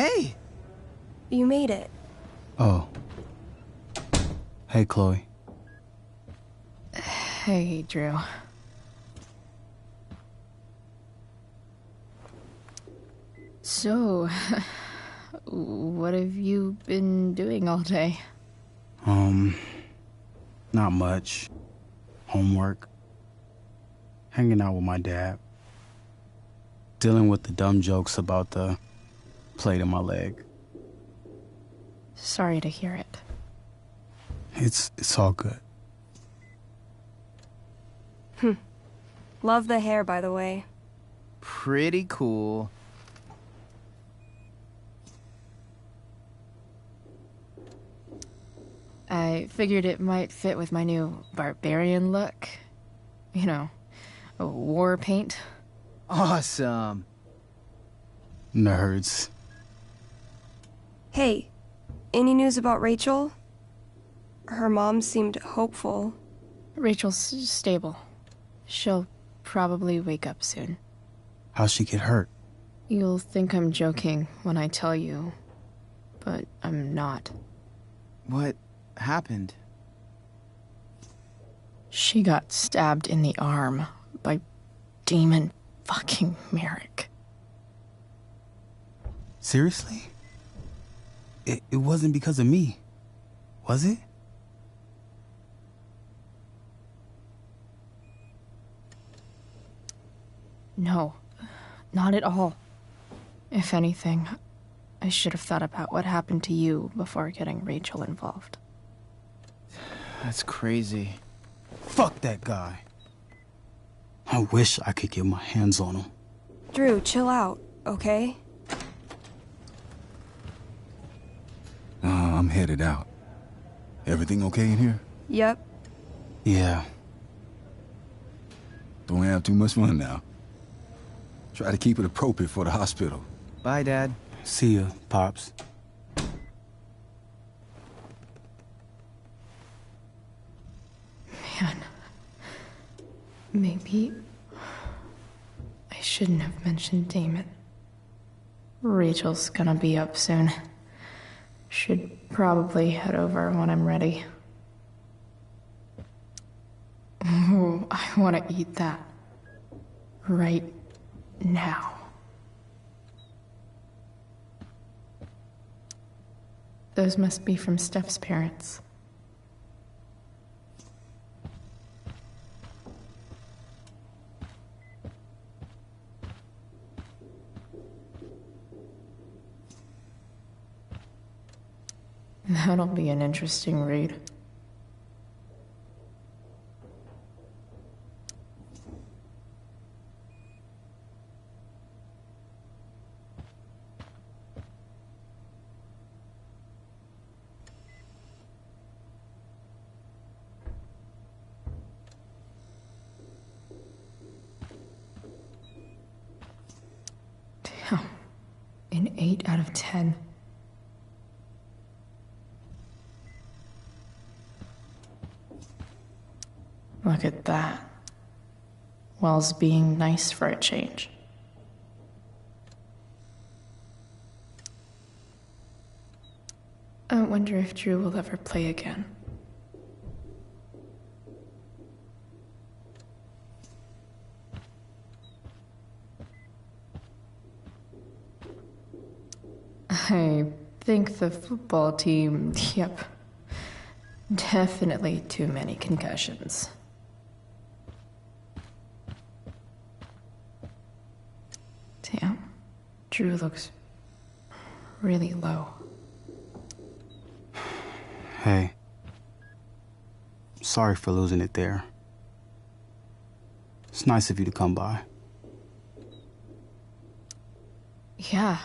Hey! You made it. Oh. Hey, Chloe. Hey, Drew. So, what have you been doing all day? Not much. Homework. Hanging out with my dad. Dealing with the dumb jokes about the plate in my leg. Sorry to hear it. It's all good. Love the hair, by the way. Pretty cool. I figured it might fit with my new barbarian look. You know, war paint. Awesome. Nerds. Hey, any news about Rachel? Her mom seemed hopeful. Rachel's stable. She'll probably wake up soon. How'd she get hurt? You'll think I'm joking when I tell you, but I'm not. What happened? She got stabbed in the arm by Demon fucking Merrick. Seriously? It wasn't because of me, was it? No, not at all. If anything, I should have thought about what happened to you before getting Rachel involved. That's crazy. Fuck that guy. I wish I could get my hands on him. Drew, chill out, okay? I'm headed out. Everything okay in here? Yep. Yeah. Don't have too much fun now. Try to keep it appropriate for the hospital. Bye, Dad. See ya, Pops. Man, maybe I shouldn't have mentioned Damon. Rachel's gonna be up soon. Should probably head over when I'm ready. Ooh, I want to eat that. Right now. Those must be from Steph's parents. That'll be an interesting read. Damn. An 8 out of 10. Look at that. Wells being nice for a change. I wonder if Drew will ever play again. I think the football team, yep. Definitely too many concussions. Damn. Drew looks really low. Hey. Sorry for losing it there. It's nice of you to come by. Yeah,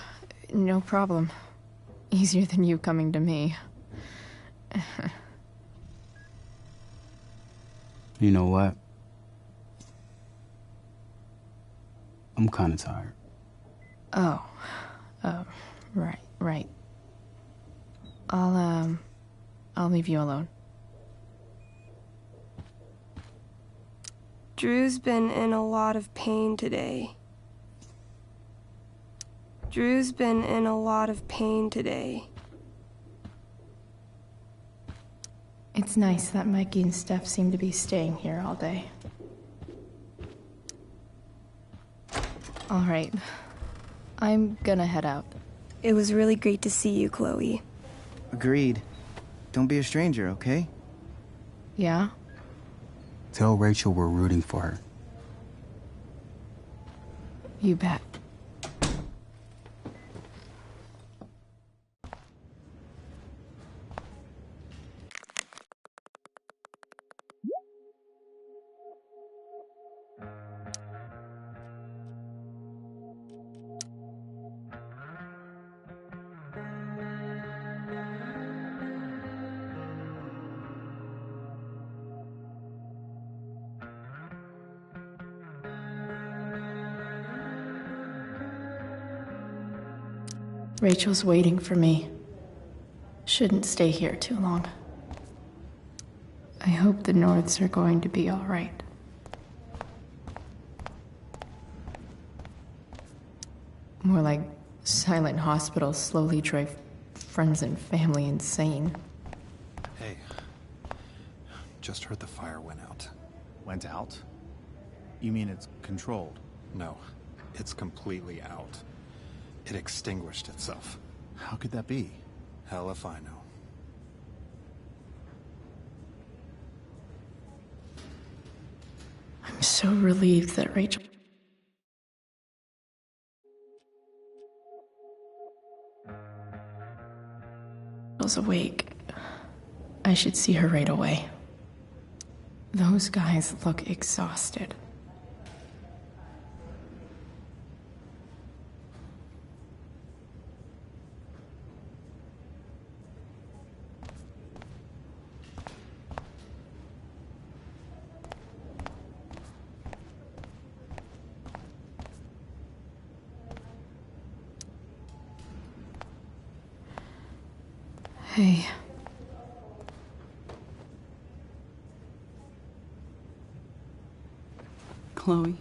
no problem. Easier than you coming to me. You know what? I'm kinda tired. Oh, right. I'll leave you alone. Drew's been in a lot of pain today. Drew's been in a lot of pain today. It's nice that Mikey and Steph seem to be staying here all day. All right. I'm gonna head out. It was really great to see you, Chloe. Agreed. Don't be a stranger, okay? Yeah? Tell Rachel we're rooting for her. You bet. Rachel's waiting for me. Shouldn't stay here too long. I hope the Norths are going to be all right. More like silent hospitals slowly drive friends and family insane. Hey, just heard the fire went out. Went out? You mean it's controlled? No, it's completely out. It extinguished itself. How could that be? Hell if I know. I'm so relieved that Rachel's awake. I should see her right away. Those guys look exhausted. Hey. Chloe,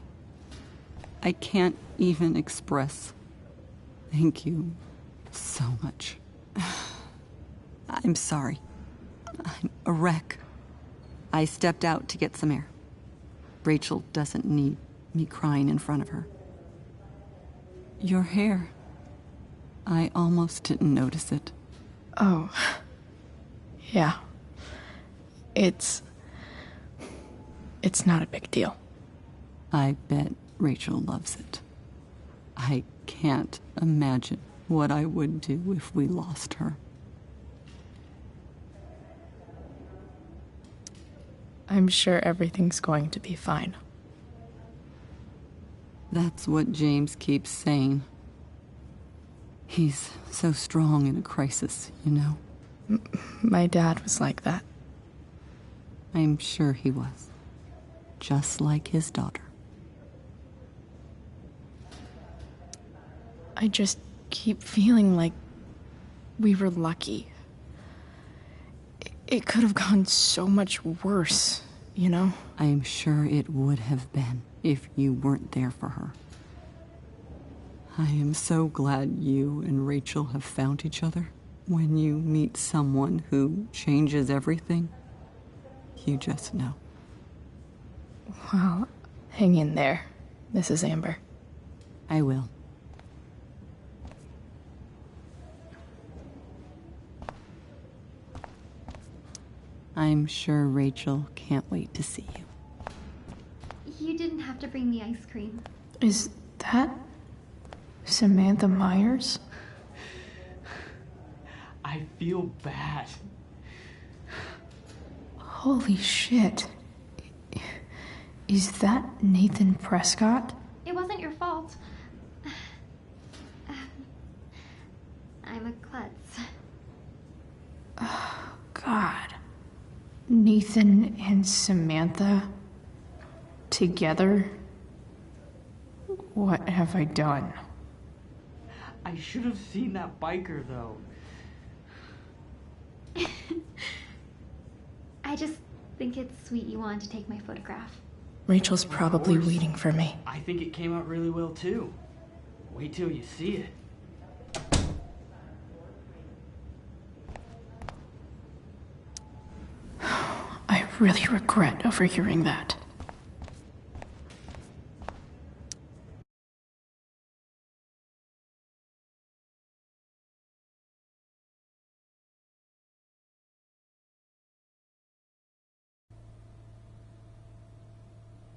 I can't even express thank you so much. I'm sorry. I'm a wreck. I stepped out to get some air. Rachel doesn't need me crying in front of her. Your hair. I almost didn't notice it. Oh. Yeah. It's not a big deal. I bet Rachel loves it. I can't imagine what I would do if we lost her. I'm sure everything's going to be fine. That's what James keeps saying. He's so strong in a crisis, you know? My dad was like that. I'm sure he was. Just like his daughter. I just keep feeling like we were lucky. It could have gone so much worse, you know? I'm sure it would have been if you weren't there for her. I am so glad you and Rachel have found each other. When you meet someone who changes everything, you just know. Well, hang in there, Mrs. Amber. I will. I'm sure Rachel can't wait to see you. You didn't have to bring me ice cream. Is that Samantha Myers? I feel bad. Holy shit. Is that Nathan Prescott? It wasn't your fault. I'm a klutz. Oh, God. Nathan and Samantha together? What have I done? I should have seen that biker, though. I just think it's sweet you wanted to take my photograph. Rachel's probably waiting for me. I think it came out really well, too. Wait till you see it. really regret overhearing that.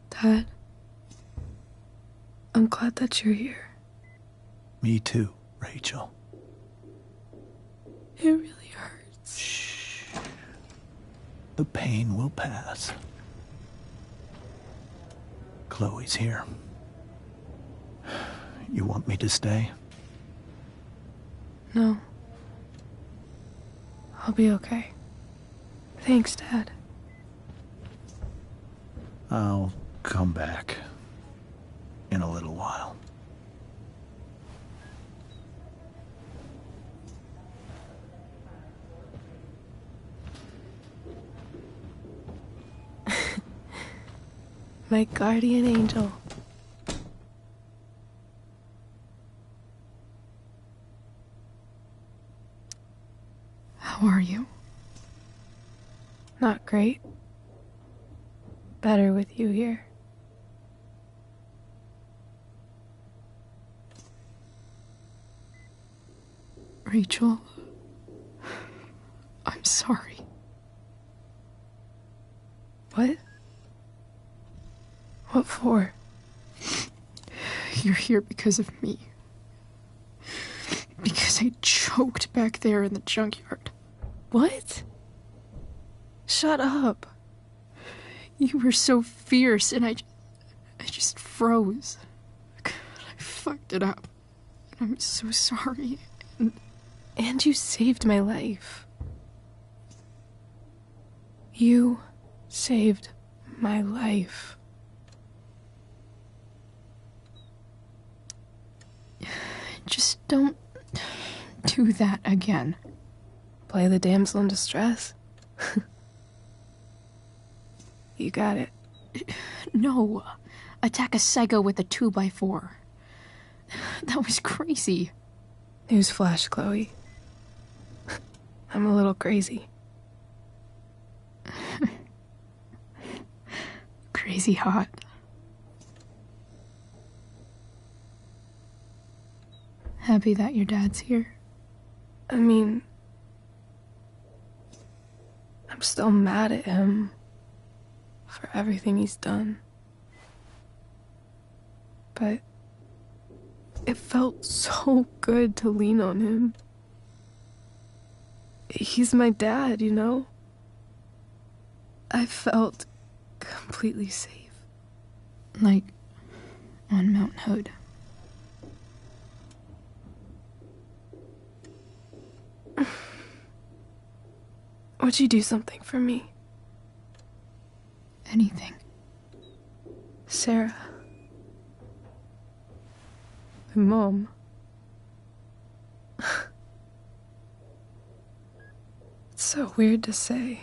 Dad, I'm glad that you're here. Me too, Rachel. It really hurts. Shh. The pain will pass. Chloe's here. You want me to stay? No. I'll be okay. Thanks, Dad. I'll come back in a little while. My guardian angel. How are you? Not great. Better with you here. Rachel, I'm sorry. What? What for? You're here because of me. Because I choked back there in the junkyard. What? Shut up. You were so fierce, and I just froze. I fucked it up. I'm so sorry. And you saved my life. You saved my life. Just don't do that again. Play the damsel in distress? You got it. No. Attack a psycho with a 2x4. That was crazy. Newsflash, Chloe. I'm a little crazy. Crazy hot. Happy that your dad's here? I mean, I'm still mad at him for everything he's done. But it felt so good to lean on him. He's my dad, you know? I felt completely safe. Like on Mount Hood. Would you do something for me? Anything. Sarah. My mom. It's so weird to say.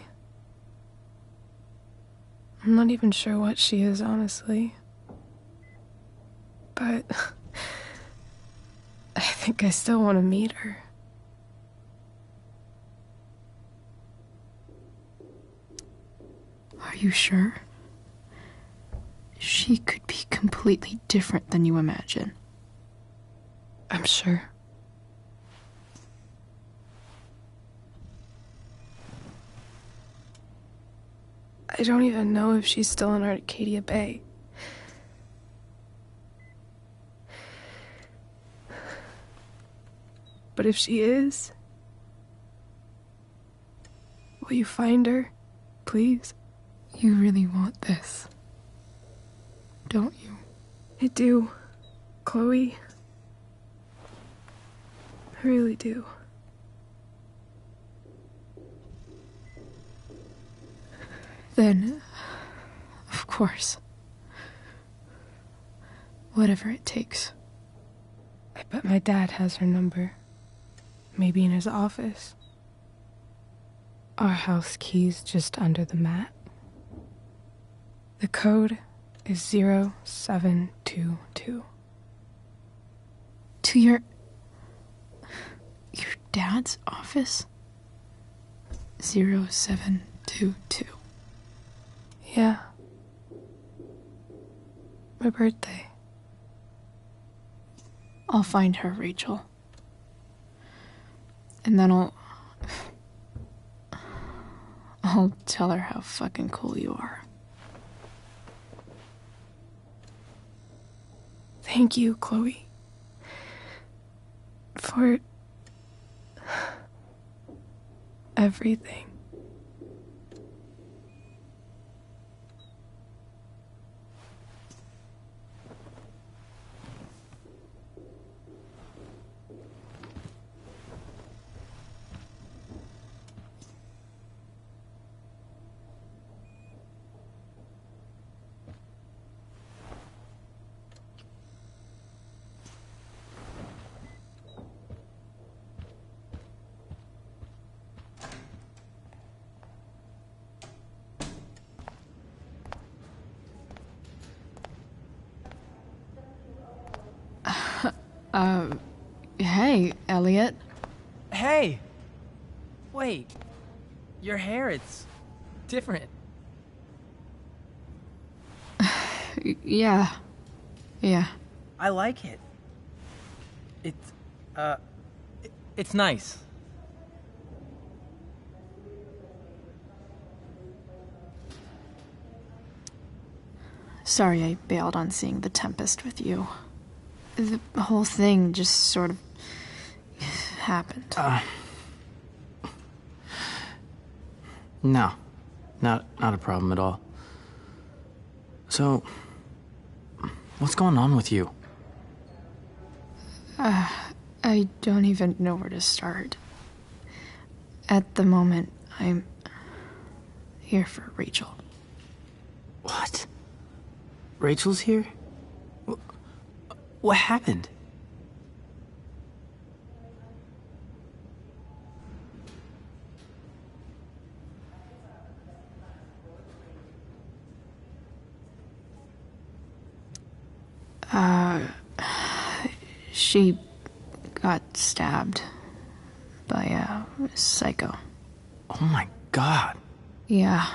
I'm not even sure what she is, honestly. But I think I still want to meet her. Are you sure? She could be completely different than you imagine. I'm sure. I don't even know if she's still in Arcadia Bay. But if she is, will you find her, please? You really want this, don't you? I do, Chloe. I really do. Then, of course. Whatever it takes. I bet my dad has her number. Maybe in his office. Our house key's just under the mat. The code is 0722. To your dad's office? 0722. Yeah. My birthday. I'll find her, Rachel. And then I'll tell her how fucking cool you are. Thank you, Chloe. For everything. Hey, Elliot. Hey! Wait. Your hair, it's different. Yeah. I like it. It's nice. Sorry I bailed on seeing The Tempest with you. The whole thing just sort of happened. No. Not a problem at all. So, what's going on with you? I don't even know where to start. At the moment, I'm here for Rachel. What? Rachel's here? What happened? She got stabbed by a psycho. Oh my god. Yeah.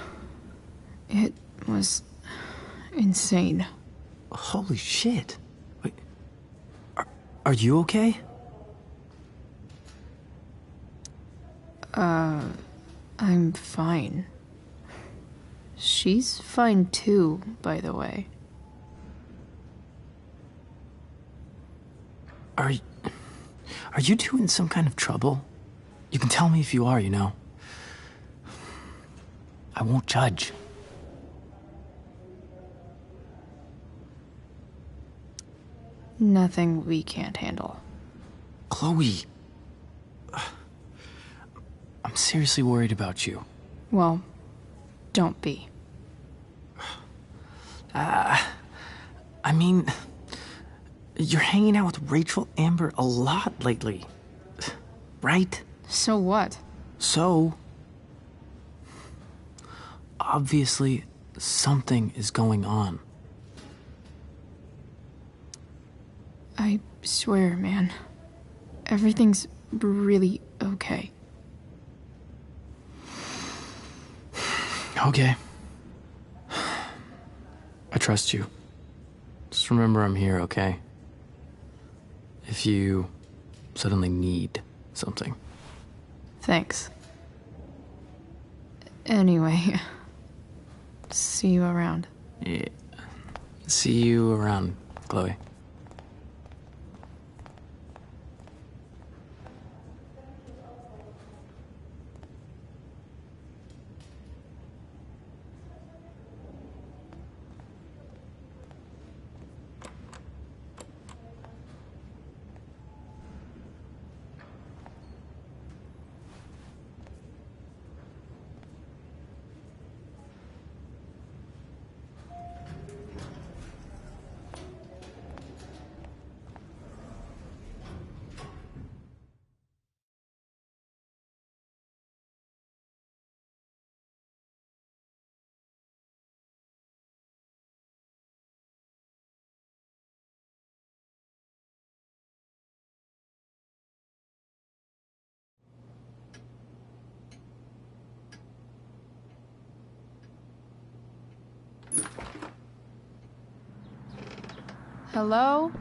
It was insane. Holy shit. Wait. Are you okay? I'm fine. She's fine too, by the way. Are you two in some kind of trouble? You can tell me if you are, you know. I won't judge. Nothing we can't handle. Chloe. I'm seriously worried about you. Well, don't be. I mean, you're hanging out with Rachel Amber a lot lately. Right? So what? So, obviously, something is going on. I swear, man. Everything's really okay. Okay. I trust you. Just remember I'm here, okay? If you suddenly need something. Thanks. Anyway, see you around. Yeah. See you around, Chloe. Hello?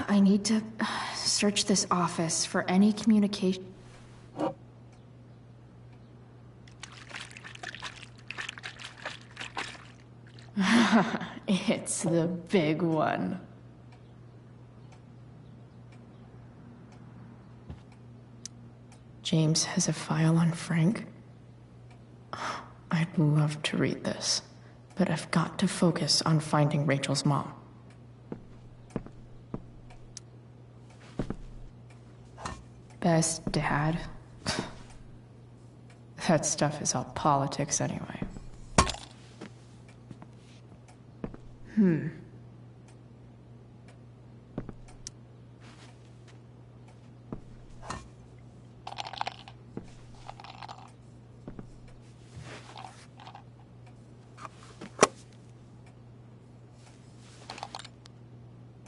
I need to search this office for any communication. It's the big one. James has a file on Frank. I'd love to read this, but I've got to focus on finding Rachel's mom. Best dad. That stuff is all politics anyway.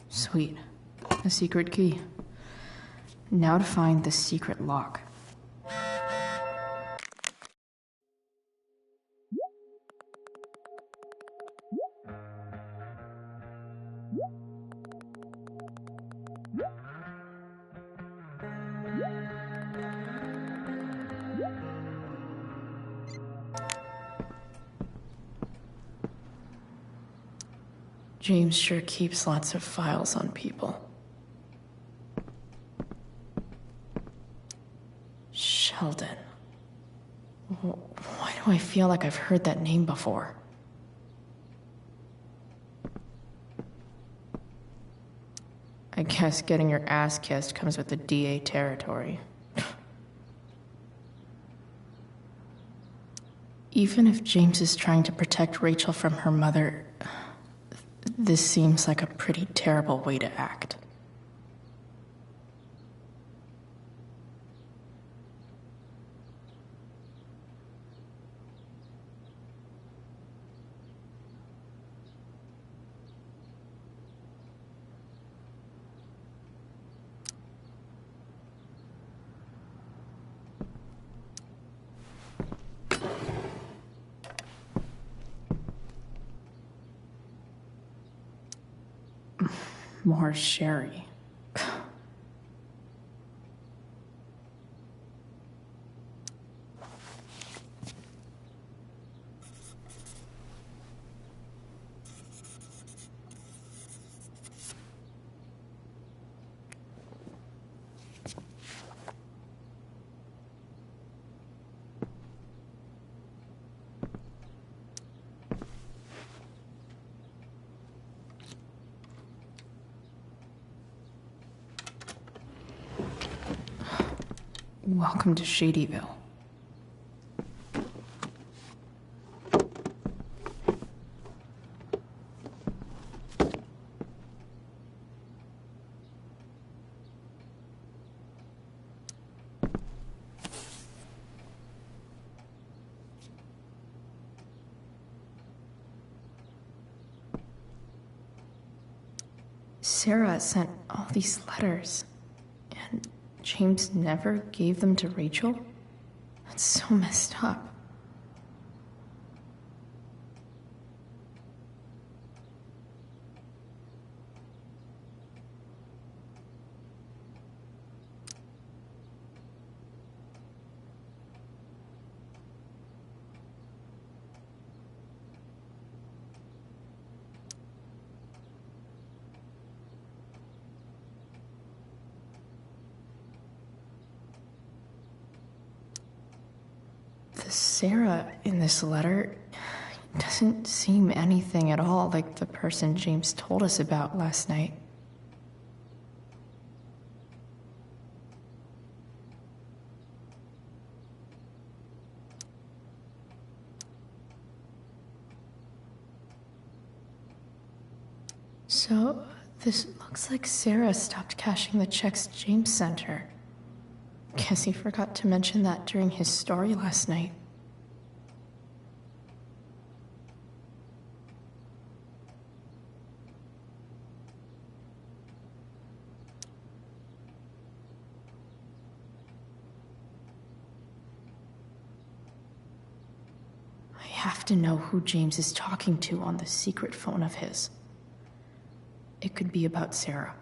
Sweet. A secret key. Now to find the secret lock. James sure keeps lots of files on people. Sheldon. Why do I feel like I've heard that name before? I guess getting your ass kissed comes with the DA territory. Even if James is trying to protect Rachel from her mother, this seems like a pretty terrible way to act. More sherry. Welcome to Shadyville. Sarah sent all these letters, and James never gave them to Rachel? That's so messed up. The Sarah in this letter doesn't seem anything at all like the person James told us about last night. So, this looks like Sarah stopped cashing the checks James sent her. Guess he forgot to mention that during his story last night. I have to know who James is talking to on the secret phone of his. It could be about Sarah.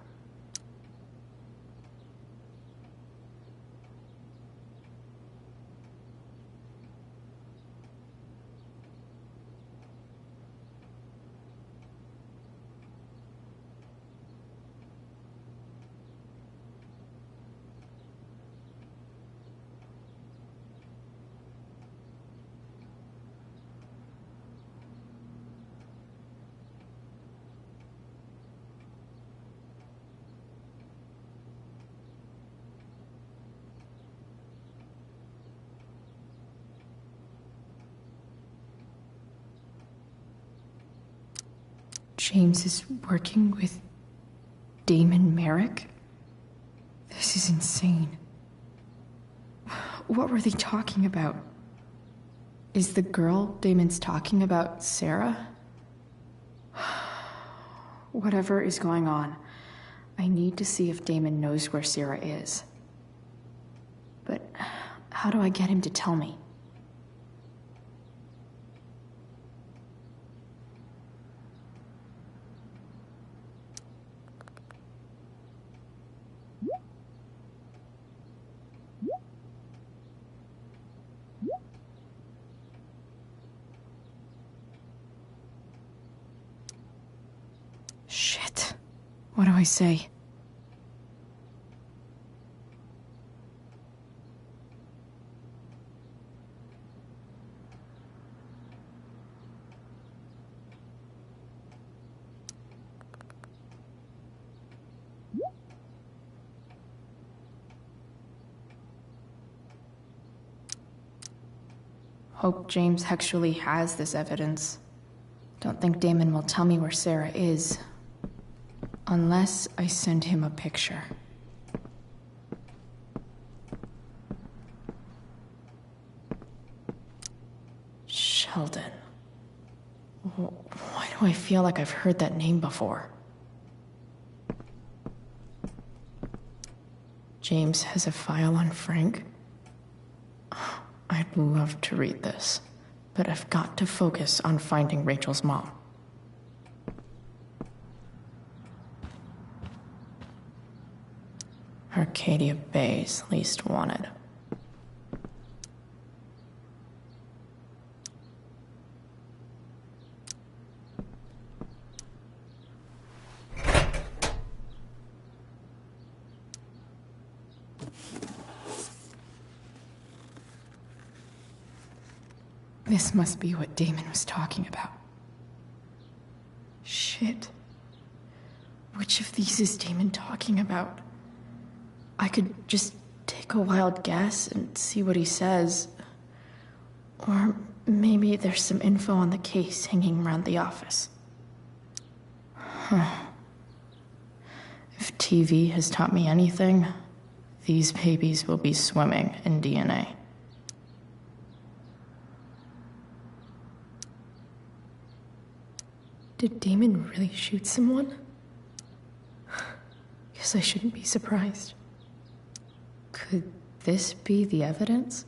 James is working with Damon Merrick? This is insane. What were they talking about? Is the girl Damon's talking about Sarah? Whatever is going on, I need to see if Damon knows where Sarah is. But how do I get him to tell me? Shit. What do I say? Hope James actually has this evidence. Don't think Damon will tell me where Sarah is. Unless I send him a picture. Sheldon. Why do I feel like I've heard that name before? James has a file on Frank? I'd love to read this, but I've got to focus on finding Rachel's mom. Arcadia Bay's least wanted. This must be what Damon was talking about. Shit. Which of these is Damon talking about? I could just take a wild guess and see what he says. Or maybe there's some info on the case hanging around the office. Huh. If TV has taught me anything, these babies will be swimming in DNA. Did Damon really shoot someone? Guess I shouldn't be surprised. Could this be the evidence?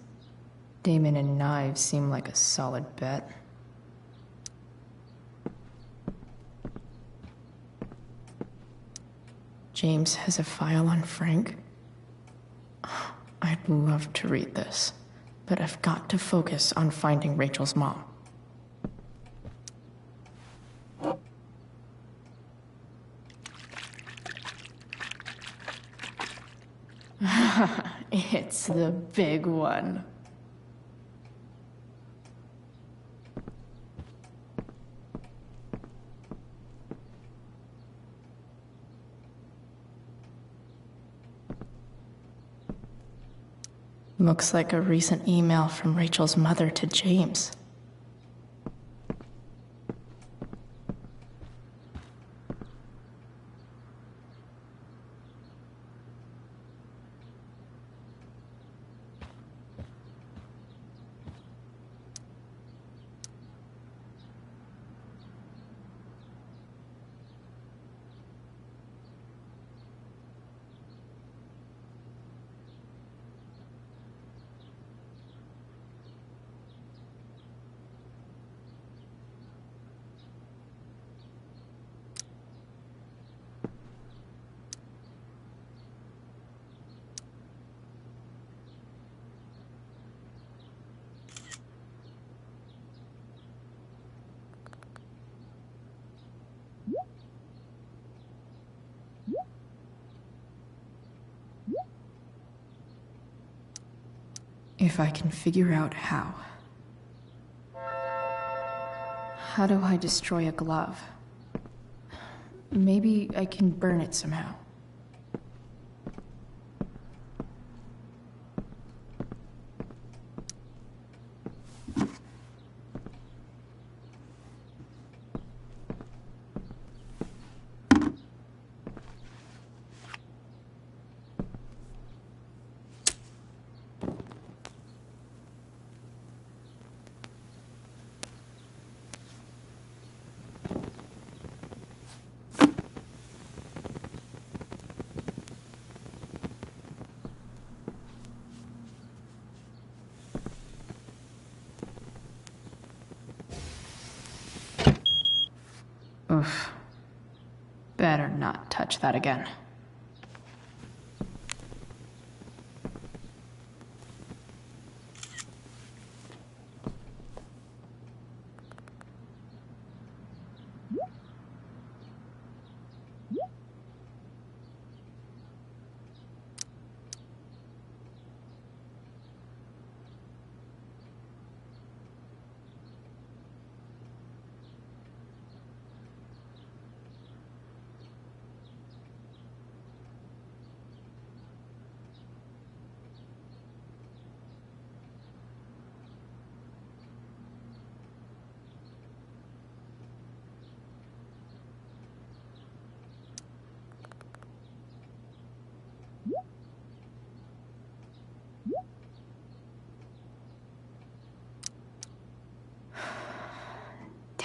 Damon and knives seem like a solid bet. James has a file on Frank? I'd love to read this, but I've got to focus on finding Rachel's mom. It's the big one. Looks like a recent email from Rachel's mother to James. If I can figure out how. How do I destroy a glove? Maybe I can burn it somehow. Oof. Better not touch that again.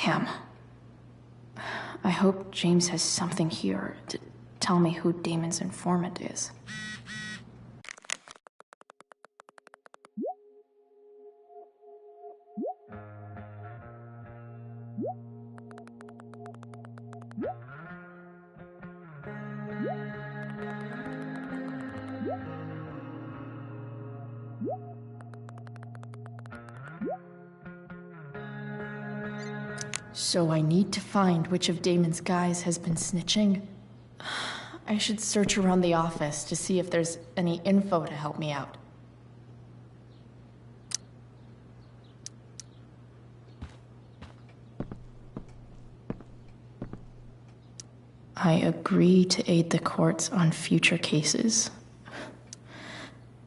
Damn. I hope James has something here to tell me who Damon's informant is. So I need to find which of Damon's guys has been snitching. I should search around the office to see if there's any info to help me out. I agree to aid the courts on future cases.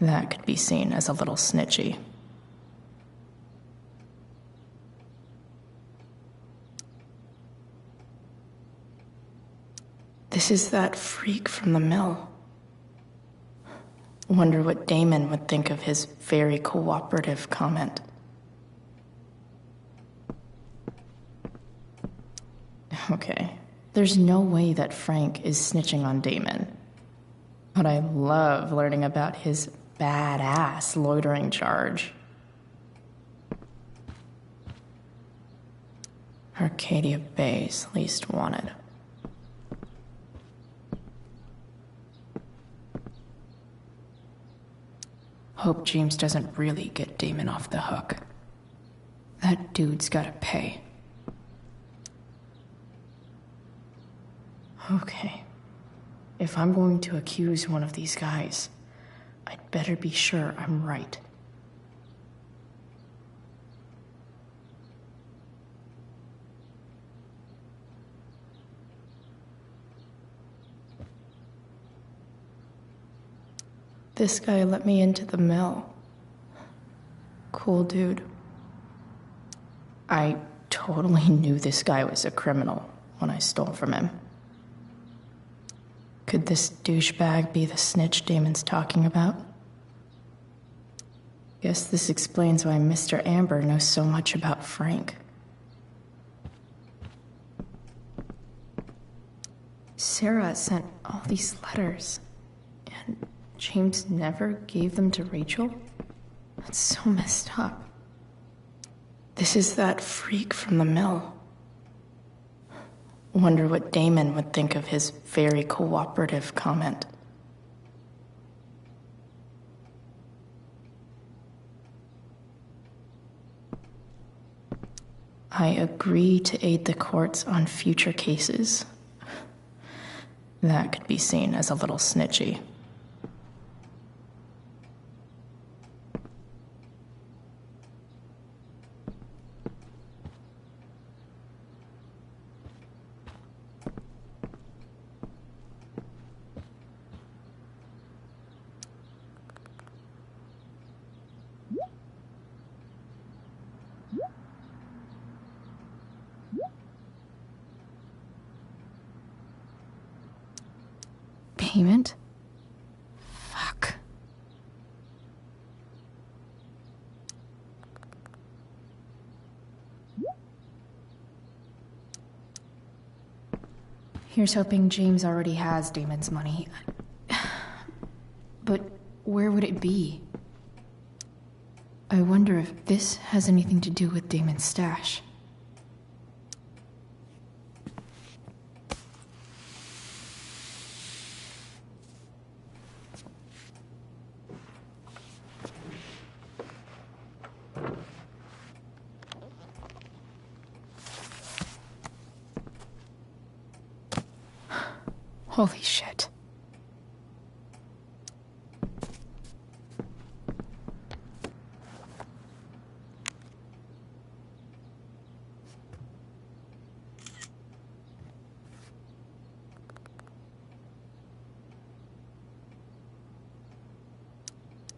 That could be seen as a little snitchy. This is that freak from the mill. Wonder what Damon would think of his very cooperative comment. Okay, there's no way that Frank is snitching on Damon. But I love learning about his badass loitering charge. Arcadia Bay's least wanted. Hope James doesn't really get Damon off the hook. That dude's gotta pay. Okay. If I'm going to accuse one of these guys, I'd better be sure I'm right. This guy let me into the mill. Cool dude. I totally knew this guy was a criminal when I stole from him. Could this douchebag be the snitch Damon's talking about? Guess this explains why Mr. Amber knows so much about Frank. Sarah sent all these letters, and James never gave them to Rachel? That's so messed up. This is that freak from the mill. Wonder what Damon would think of his very cooperative comment. I agree to aid the courts on future cases. That could be seen as a little snitchy. payment? Fuck. Here's hoping James already has Damon's money. But where would it be? I wonder if this has anything to do with Damon's stash. Holy shit.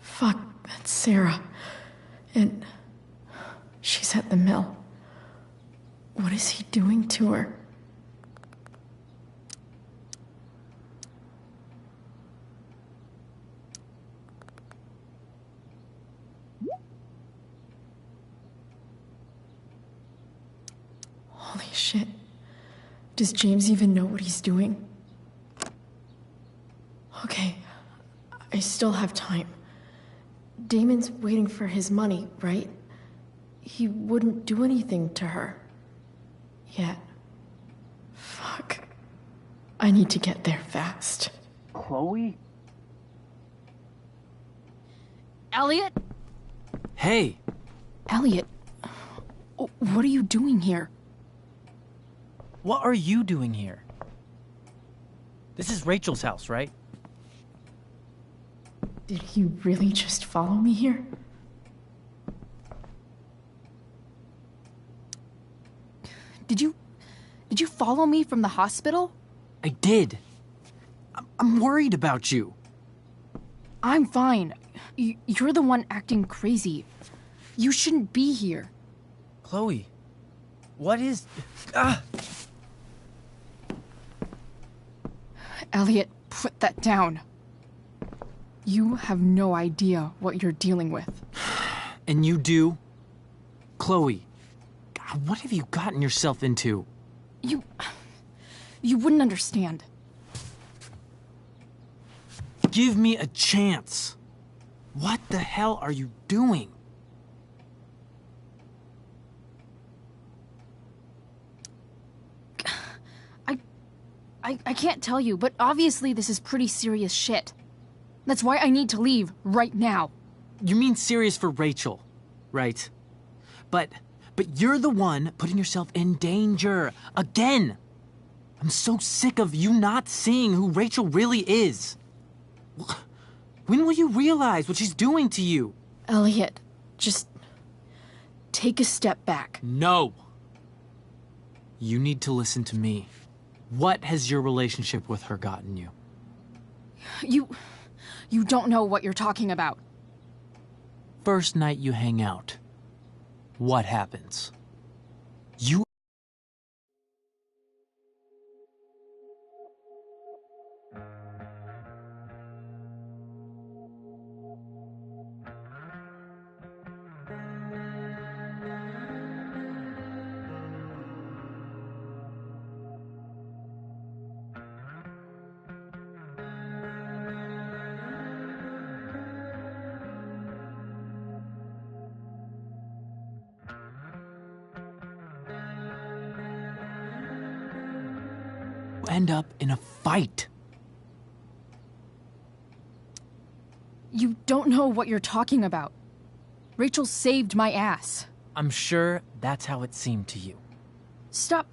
Fuck, that's Sarah. And she's at the mill. What is he doing to her? Holy shit. Does James even know what he's doing? Okay, I still have time. Damon's waiting for his money, right? He wouldn't do anything to her. Yet. Fuck. I need to get there fast. Chloe? Elliot? Hey! Elliot, what are you doing here? What are you doing here? This is Rachel's house, right? Did he really just follow me here? Did you follow me from the hospital? I did. I'm worried about you. I'm fine. You're the one acting crazy. You shouldn't be here. Chloe, what is... Ah! Elliot, put that down. You have no idea what you're dealing with. And you do? Chloe, God, what have you gotten yourself into? You wouldn't understand. Give me a chance. What the hell are you doing? I can't tell you, but obviously this is pretty serious shit. That's why I need to leave right now. You mean serious for Rachel, right? But you're the one putting yourself in danger. Again! I'm so sick of you not seeing who Rachel really is. When will you realize what she's doing to you? Elliot, just take a step back. No! You need to listen to me. What has your relationship with her gotten you? You don't know what you're talking about. First night you hang out, what happens? You end up in a fight. You don't know what you're talking about. Rachel saved my ass. I'm sure that's how it seemed to you. Stop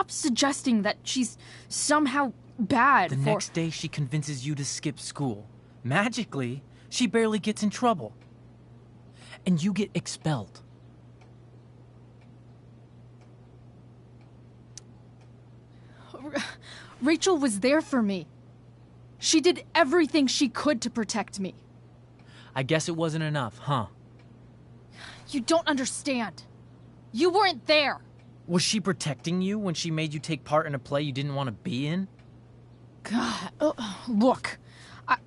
suggesting that she's somehow bad. The next day she convinces you to skip school. Magically, she barely gets in trouble. And you get expelled. Rachel was there for me. She did everything she could to protect me. I guess it wasn't enough, huh? You don't understand. You weren't there. Was she protecting you when she made you take part in a play you didn't want to be in? God. Look,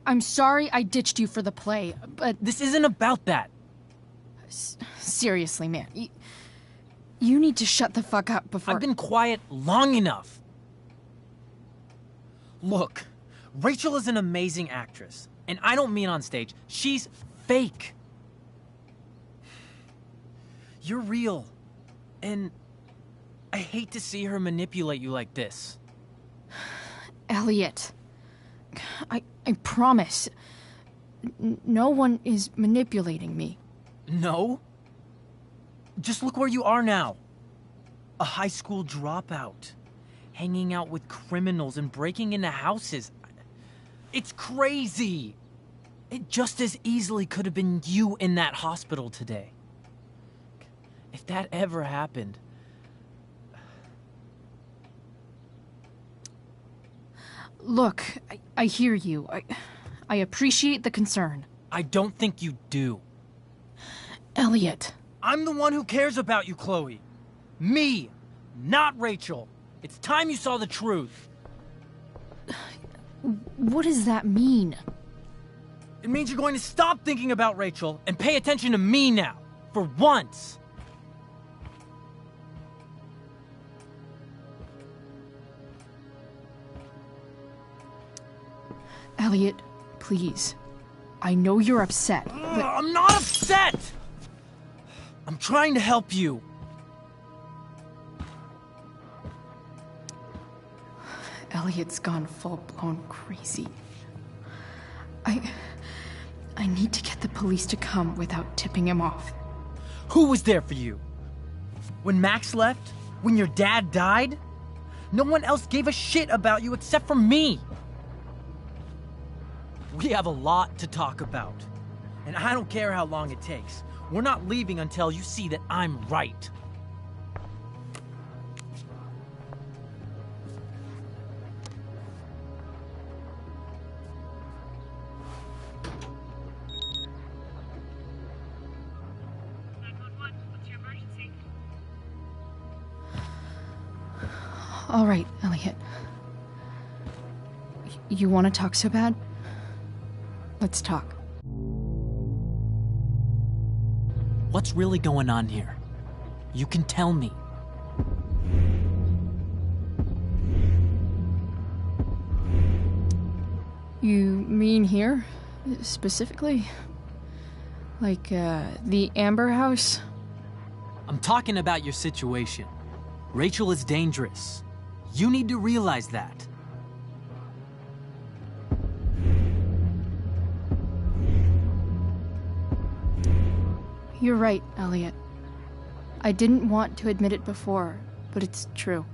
I'm sorry I ditched you for the play, but... This isn't about that. Seriously, man. You need to shut the fuck up before... I've been quiet long enough. Look, Rachel is an amazing actress. And I don't mean on stage. She's fake. You're real. And I hate to see her manipulate you like this. Elliot, I promise, no one is manipulating me. No? Just look where you are now. A high school dropout. Hanging out with criminals and breaking into houses. It's crazy. It just as easily could have been you in that hospital today. If that ever happened... Look, I hear you. I appreciate the concern. I don't think you do. Elliot. I'm the one who cares about you, Chloe. Me, not Rachel. It's time you saw the truth. What does that mean? It means you're going to stop thinking about Rachel and pay attention to me now. For once. Elliot, please. I know you're upset, but... I'm not upset! I'm trying to help you. Elliot's gone full-blown crazy. I need to get the police to come without tipping him off. Who was there for you? When Max left? When your dad died? No one else gave a shit about you except for me. We have a lot to talk about. And I don't care how long it takes. We're not leaving until you see that I'm right. All right, Elliot. You want to talk so bad? Let's talk. What's really going on here? You can tell me. You mean here? Specifically? Like, the Amber House? I'm talking about your situation. Rachel is dangerous. You need to realize that. You're right, Elliot. I didn't want to admit it before, but it's true.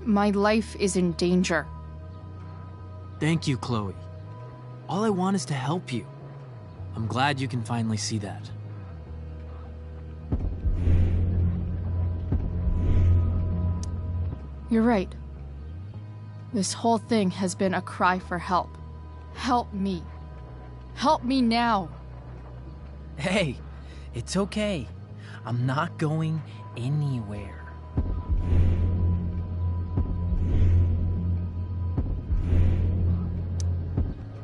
My life is in danger. Thank you, Chloe. All I want is to help you. I'm glad you can finally see that. You're right. This whole thing has been a cry for help. Help me. Help me now. Hey, it's okay. I'm not going anywhere.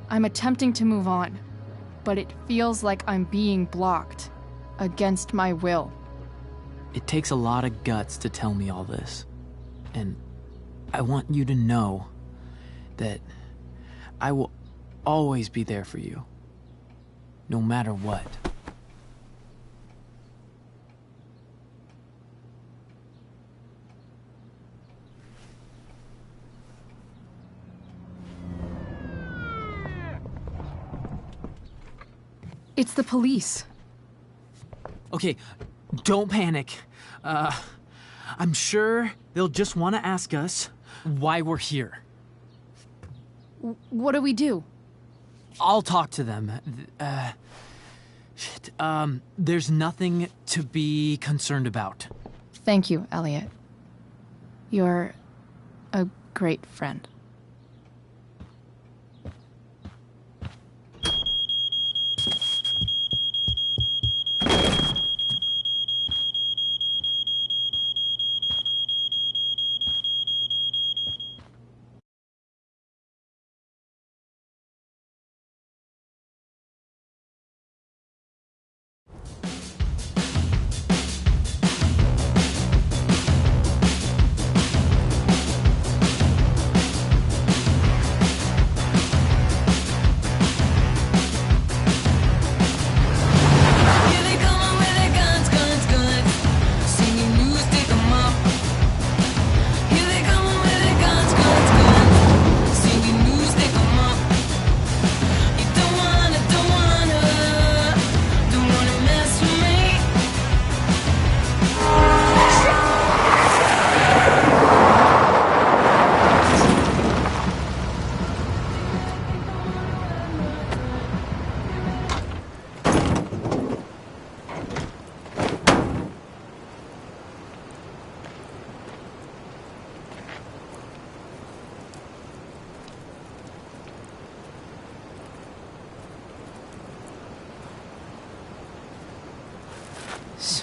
I'm attempting to move on, but it feels like I'm being blocked. Against my will. It takes a lot of guts to tell me all this. And I want you to know that I will always be there for you. No matter what. It's the police. Okay, don't panic. I'm sure they'll just want to ask us why we're here. What do we do? I'll talk to them. There's nothing to be concerned about. Thank you, Elliot. You're a great friend.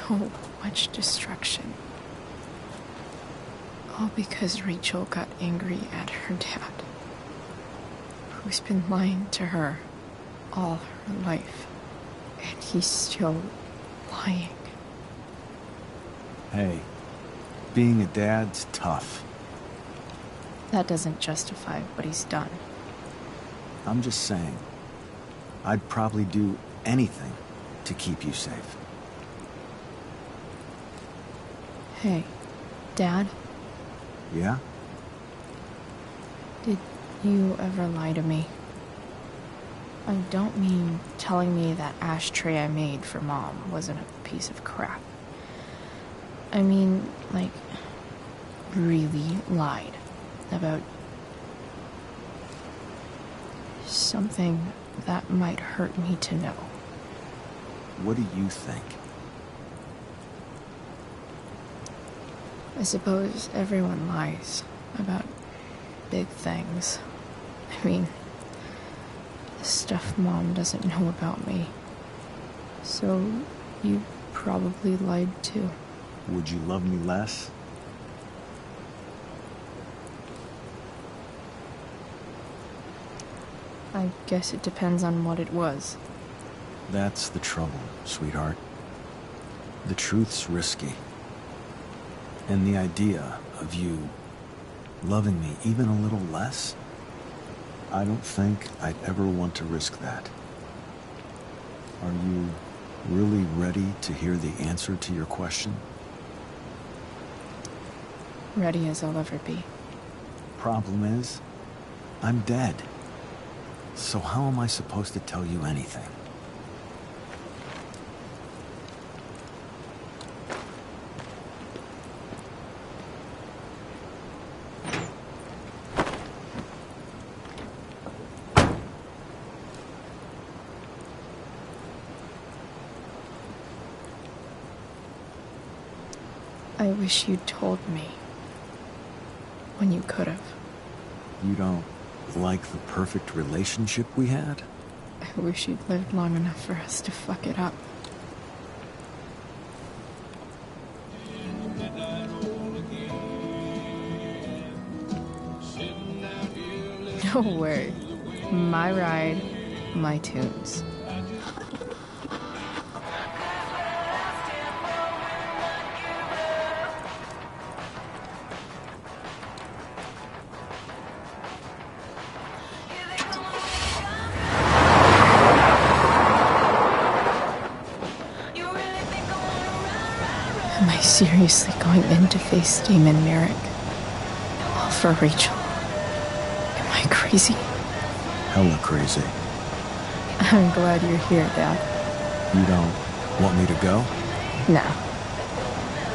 so much destruction. All because Rachel got angry at her dad, who's been lying to her all her life, and he's still lying. Hey, being a dad's tough. That doesn't justify what he's done. I'm just saying, I'd probably do anything to keep you safe. Hey, Dad? Yeah? Did you ever lie to me? I don't mean telling me that ashtray I made for Mom wasn't a piece of crap. I mean, like, really lied about something that might hurt me to know. What do you think? I suppose everyone lies about big things. I mean, the stuff Mom doesn't know about me. So, you probably lied too. Would you love me less? I guess it depends on what it was. That's the trouble, sweetheart. The truth's risky. And the idea of you loving me even a little less, I don't think I'd ever want to risk that. Are you really ready to hear the answer to your question? Ready as I'll ever be. Problem is, I'm dead. So how am I supposed to tell you anything? I wish you'd told me. When you could have. You don't like the perfect relationship we had? I wish you'd lived long enough for us to fuck it up. No way. My ride, my tunes. Am I seriously going in to face Damon Merrick? All for Rachel? Am I crazy? Hella crazy. I'm glad you're here, Dad. You don't want me to go? No.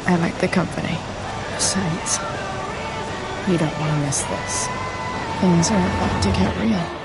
I like the company. Besides, you don't want to miss this. Things are about to get real.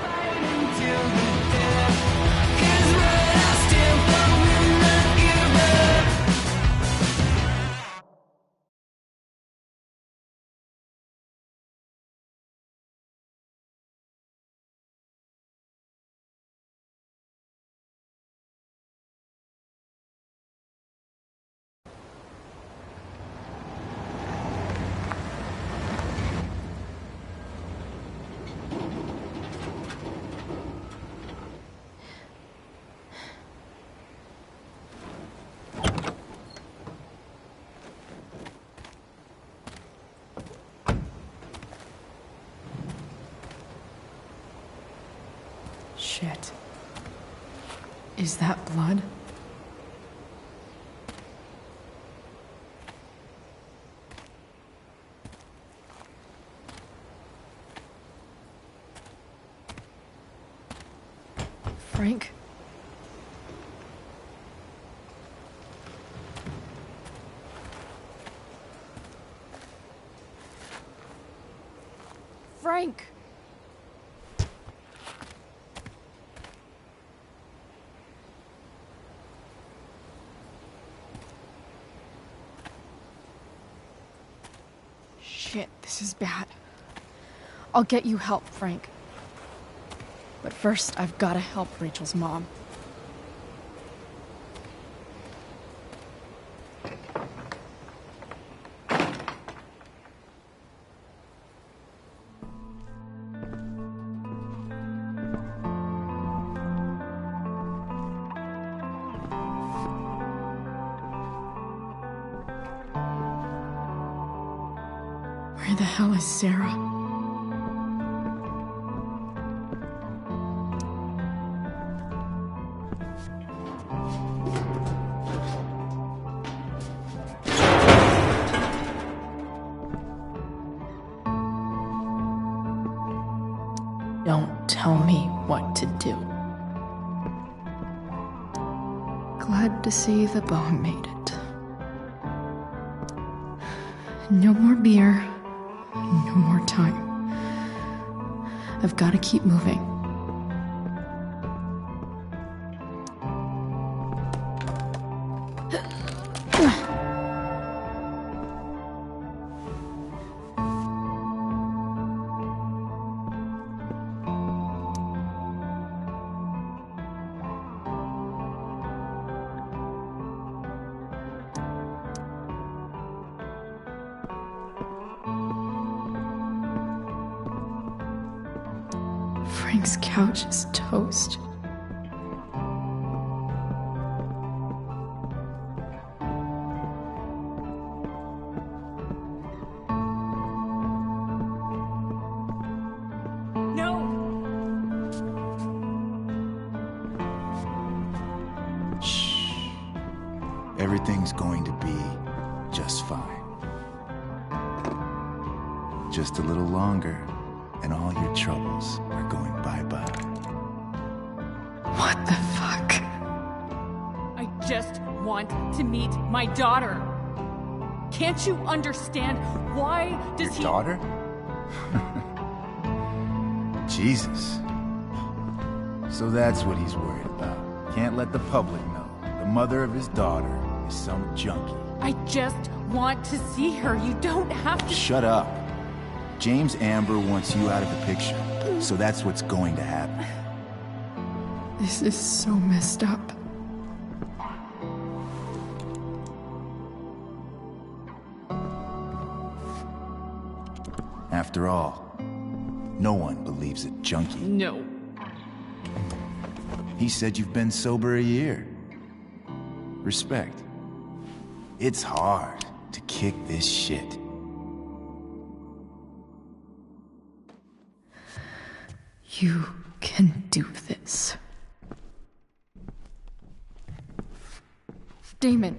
Shit. Is that blood? Frank? Frank! Shit, this is bad. I'll get you help, Frank. But first, I've got to help Rachel's mom. Where the hell is Sarah? Don't tell me what to do. Glad to see the bone made it. No more beer. No more time. I've got to keep moving. Frank's couch is toast. No! Shh. Everything's going to be just fine. Just a little longer, and all your troubles are going bye-bye. What the fuck? I just want to meet my daughter. Can't you understand? Why does he... Daughter? Jesus. So that's what he's worried about. Can't let the public know. The mother of his daughter is some junkie. I just want to see her. You don't have to... Shut up. James Amber wants you out of the picture, so that's what's going to happen. This is so messed up. After all, no one believes a junkie. No. He said you've been sober a year. Respect. It's hard to kick this shit. You can do this. Damon.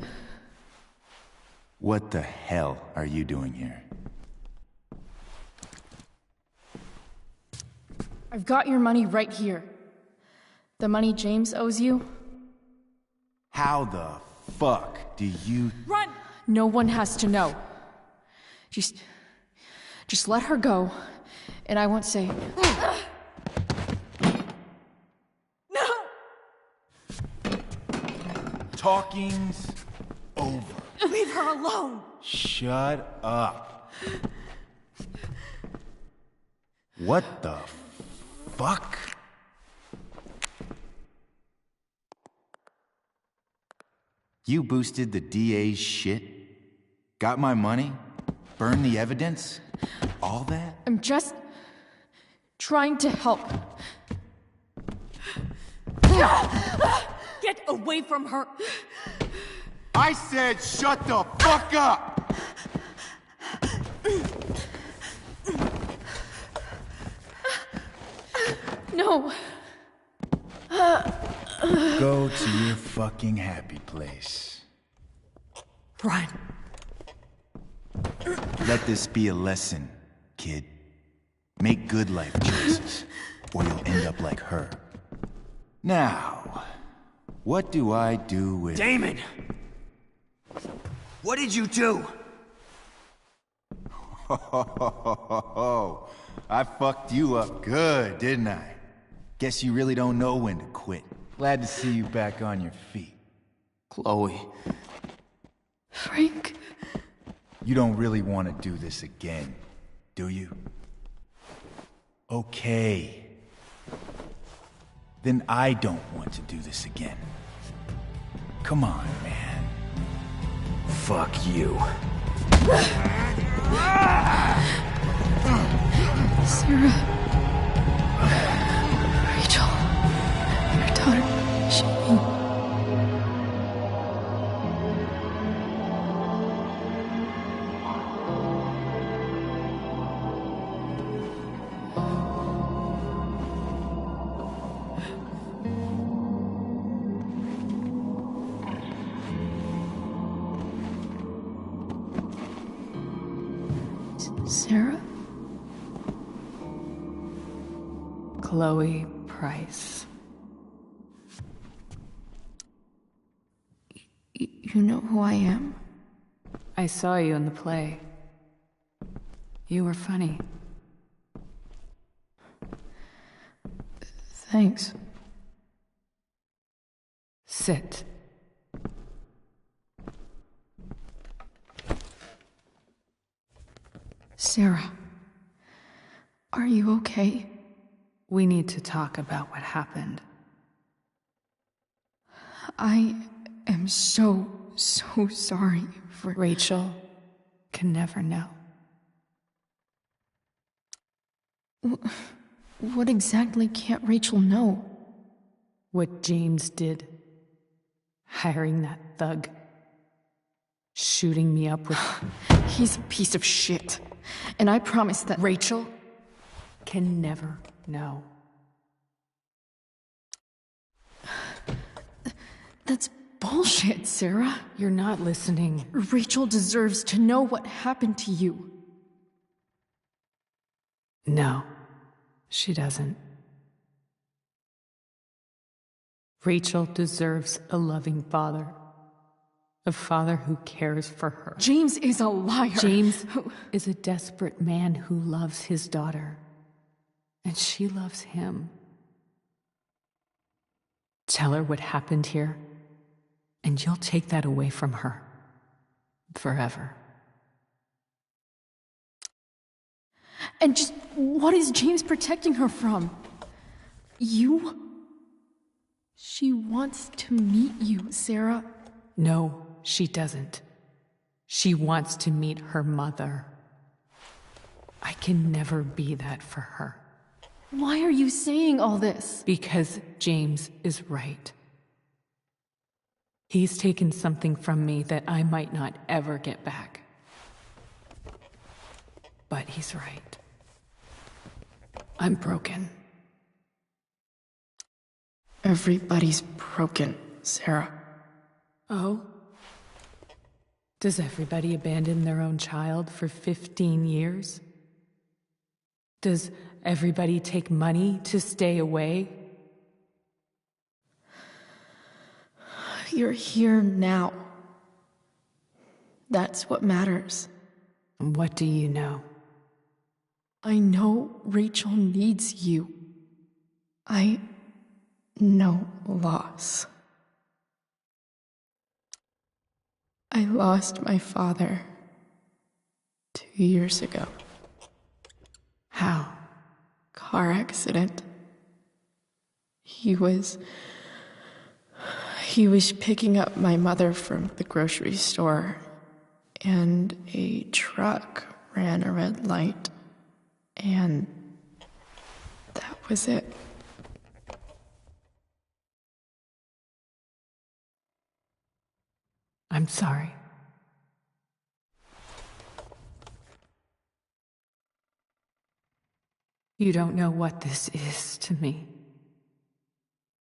What the hell are you doing here? I've got your money right here. The money James owes you. How the fuck do you... Run! No one has to know. Just let her go, and I won't say... Talking's over. Leave her alone! Shut up. What the fuck? You boosted the DA's shit? Got my money? Burned the evidence? All that? I'm just trying to help. Get away from her! I said shut the fuck up! No. Go to your fucking happy place. Run. Let this be a lesson, kid. Make good life choices, or you'll end up like her. Now, what do I do with... Damon! What did you do? I fucked you up good, didn't I? Guess you really don't know when to quit. Glad to see you back on your feet. Chloe. Frank. You don't really want to do this again, do you? Okay. Then I don't want to do this again. Come on, man. Fuck you. Sarah. Rachel. Your daughter. Shane. Sarah? Chloe Price. You know who I am? I saw you in the play. You were funny. Thanks. Sit. Sarah, are you okay? We need to talk about what happened. I am so sorry for... Rachel can never know. What exactly can't Rachel know? What James did. Hiring that thug. Shooting me up with... He's a piece of shit. And I promise that... Rachel can never know. That's bullshit, Sarah. You're not listening. Rachel deserves to know what happened to you. No, she doesn't. Rachel deserves a loving father. A father who cares for her. James is a liar. James is a desperate man who loves his daughter. And she loves him. Tell her what happened here, and you'll take that away from her. Forever. And just what is James protecting her from? You? She wants to meet you, Sarah. No, she doesn't. She wants to meet her mother. I can never be that for her. Why are you saying all this? Because James is right. He's taken something from me that I might not ever get back. But he's right. I'm broken. Everybody's broken, Sarah. Oh? Does everybody abandon their own child for 15 years? Does everybody take money to stay away? You're here now. That's what matters. What do you know? I know Rachel needs you. I know loss. I lost my father 2 years ago. How? Car accident. He was picking up my mother from the grocery store, and a truck ran a red light, and that was it. I'm sorry. You don't know what this is to me.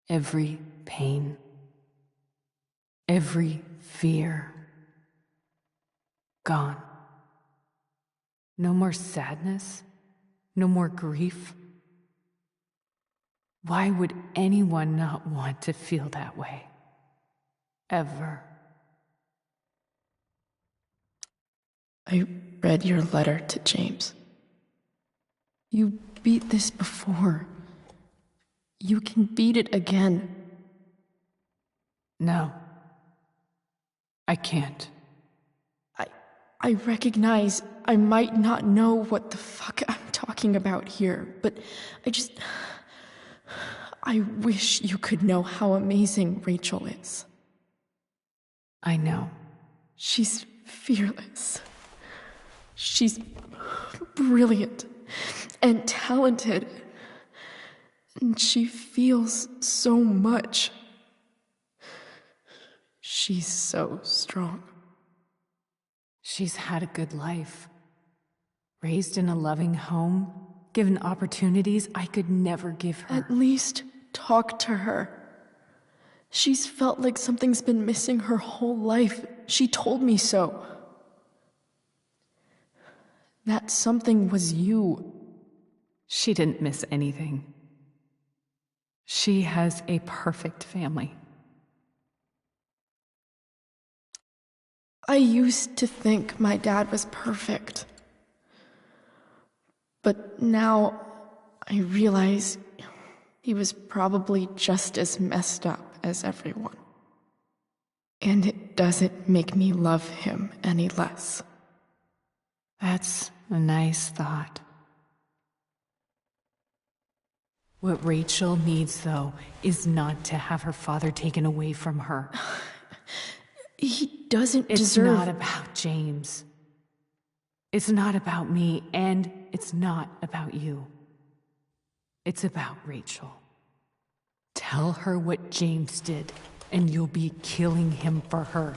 Every pain, every fear, gone. No more sadness, no more grief. Why would anyone not want to feel that way? Ever. I read your letter to James. You beat this before. You can beat it again. No. I can't. I recognize I might not know what the fuck I'm talking about here, but I wish you could know how amazing Rachel is. I know. She's fearless. She's brilliant and talented. And she feels so much. She's so strong. She's had a good life. Raised in a loving home, given opportunities I could never give her. At least talk to her. She's felt like something's been missing her whole life. She told me so. that something was you. She didn't miss anything. She has a perfect family. I used to think my dad was perfect. But now I realize he was probably just as messed up as everyone. And it doesn't make me love him any less. That's a nice thought. What Rachel needs, though, is not to have her father taken away from her. He doesn't It's deserve... not about James. It's not about me, and it's not about you. It's about Rachel. Tell her what James did, and you'll be killing him for her.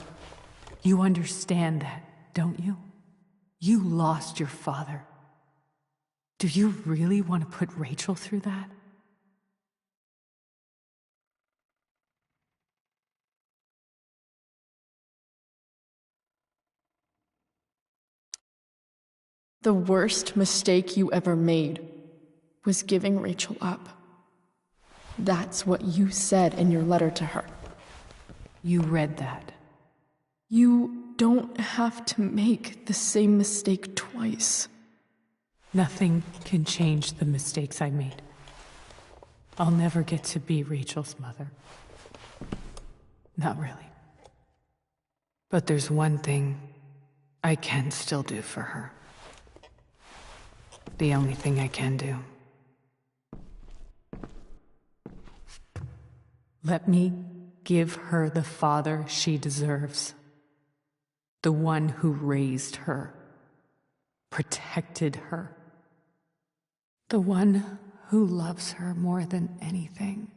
You understand that, don't you? You lost your father. Do you really want to put Rachel through that? The worst mistake you ever made was giving Rachel up. That's what you said in your letter to her. You read that. You don't have to make the same mistake twice. Nothing can change the mistakes I made. I'll never get to be Rachel's mother. Not really. But there's one thing I can still do for her. The only thing I can do. Let me give her the father she deserves. The one who raised her, protected her. The one who loves her more than anything.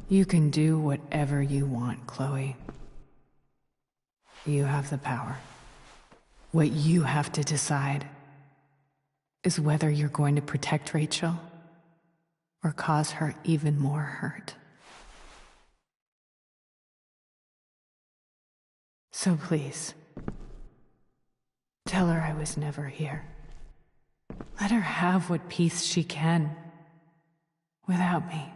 You can do whatever you want, Chloe. You have the power. What you have to decide is whether you're going to protect Rachel or cause her even more hurt. So please, tell her I was never here. Let her have what peace she can without me.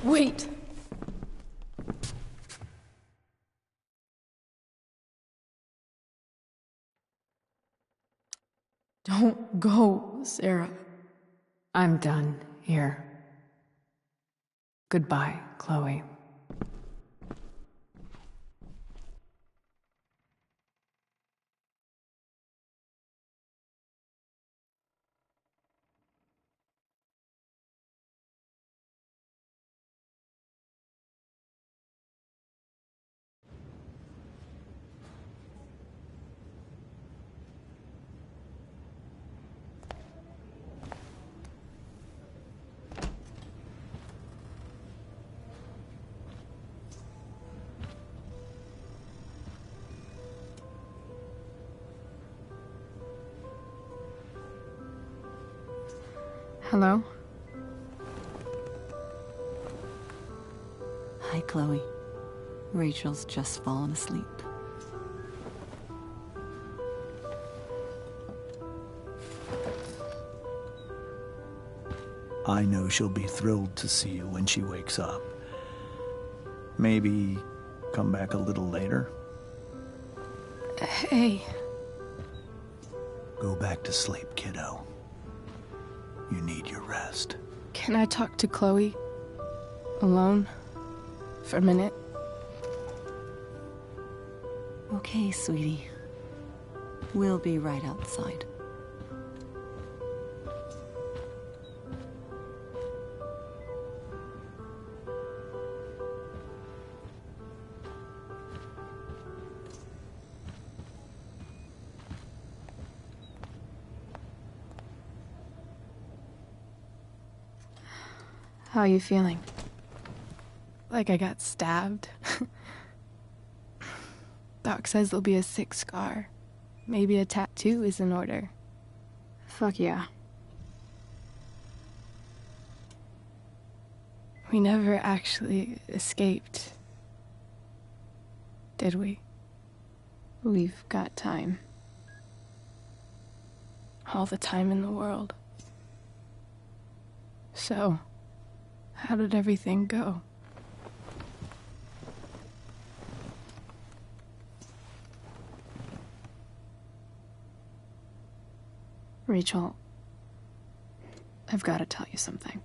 Wait! Don't go, Sarah. I'm done here. Goodbye, Chloe. Hello? Hi, Chloe. Rachel's just fallen asleep. I know she'll be thrilled to see you when she wakes up. Maybe come back a little later? Hey. Go back to sleep, kiddo. You need your rest. Can I talk to Chloe? Alone? For a minute? Okay, sweetie. We'll be right outside. How are you feeling? Like I got stabbed? Doc says there'll be a sick scar. Maybe a tattoo is in order. Fuck yeah. We never actually escaped, did we? We've got time. All the time in the world. So, how did everything go? Rachel, I've got to tell you something.